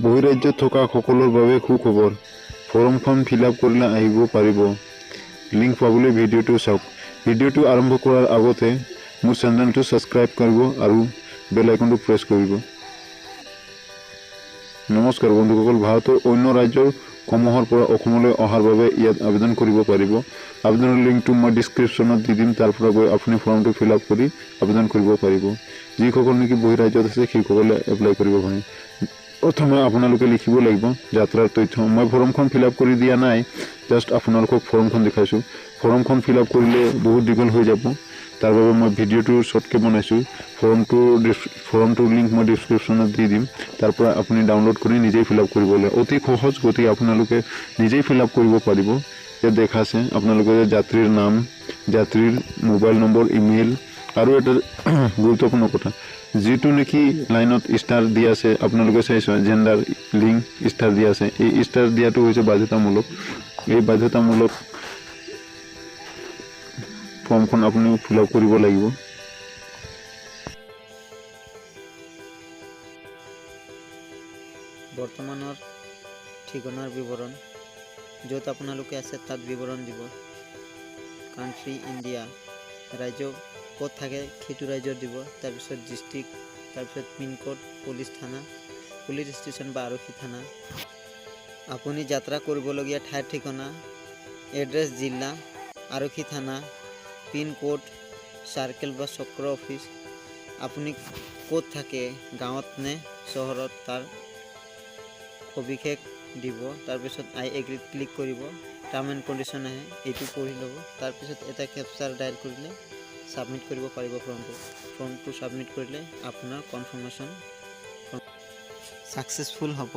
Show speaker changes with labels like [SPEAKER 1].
[SPEAKER 1] বহিৰাজ্যত থকা সকলৰ বাবে সুখবৰ। ফৰ্মখন ফিল আপ কৰিলে আহিব পাৰিব। লিংক পাবলৈ ভিডিঅ'টো চাওক। ভিডিঅ'টো আৰম্ভ কৰাৰ আগতে মোৰ চেনেলটো ছাবস্ক্ৰাইব কৰিব আৰু বেল আইকনটো প্ৰেছ কৰিব। নমস্কাৰ বন্ধুসকল, ভাৰতৰ অন্য ৰাজ্যৰ সমূহৰ পৰা অসমলৈ অহাৰ বাবে ইয়াত আবেদন কৰিব পাৰিব। আবেদনৰ লিংকটো মই ডিছক্ৰিপশ্যনত দি দিম, তাৰ পৰা গৈ আপুনি ফৰ্মটো ফিল আপ কৰি আবেদন কৰিব পাৰিব। যিসকল নেকি বহিৰাজ্যত আছে সেইসকলে এপ্লাই কৰিব পাৰে। প্ৰথমে আপোনালোকে লিখিব লাগিব যাত্ৰাৰ তথ্য। মই ফৰ্মখন ফিল আপ কৰি দিয়া নাই, জাষ্ট আপোনালোকক ফৰ্মখন দেখাইছোঁ। ফৰ্মখন ফিল আপ কৰিলে বহুত দীঘল হৈ যাব, তাৰ বাবে মই ভিডিঅ'টো শ্বৰ্টকৈ বনাইছোঁ। ফৰ্মটোৰ লিংক মই ডিছক্ৰিপশ্যনত দি দিম, তাৰ পৰা আপুনি ডাউনলোড কৰি নিজেই ফিল আপ কৰিব লাগে। অতি সহজ, গতিকে আপোনালোকে নিজেই ফিল আপ কৰিব পাৰিব। ইয়াত দেখা আছে আপোনালোকে যাত্ৰীৰ নাম, যাত্ৰীৰ মোবাইল নম্বৰ, ইমেইল আৰু এটা গুৰুত্বপূৰ্ণ কথা, যিটো নেকি লাইনত ষ্টাৰ দিয়া আছে আপোনালোকে চাইছে, জেণ্ডাৰ লিংক ষ্টাৰ দিয়া আছে। এই ষ্টাৰ দিয়াটো হৈছে বাধ্যতামূলক। এই বাধ্যতামূলক ফৰ্মখন আপুনি ফিল আপ কৰিব লাগিব।
[SPEAKER 2] বৰ্তমানৰ ঠিকনাৰ বিৱৰণ, য'ত আপোনালোকে আছে তাত বিৱৰণ দিব। কাণ্ট্ৰি ইণ্ডিয়া, ৰাজ্য ক'ত থাকে সেইটো ৰাজ্যত দিব। তাৰপিছত ডিষ্ট্ৰিক্ট, তাৰপিছত পিনক'ড, পুলিচ থানা, পুলিচ ষ্টেচন বা আৰক্ষী থানা, আপুনি যাত্ৰা কৰিবলগীয়া ঠাইৰ ঠিকনা, এড্ৰেছ, জিলা, আৰক্ষী থানা, পিনক'ড, চাৰ্কেল বা চক্ৰ অফিচ, আপুনি ক'ত থাকে, গাঁৱত নে চহৰত, তাৰ সবিশেষ দিব। তাৰপিছত আই এগ্ৰীত ক্লিক কৰিব। টাৰ্ম এণ্ড কণ্ডিশ্যন আহে, এইটো পঢ়ি ল'ব। তাৰপিছত এটা কেপচাৰ ডায়েল কৰিলে ছাবমিট কৰিব পাৰিব ফৰ্মটো ছাবমিট কৰিলে আপোনাৰ কনফাৰ্মেশ্যন ছাকচেছফুল হ'ব।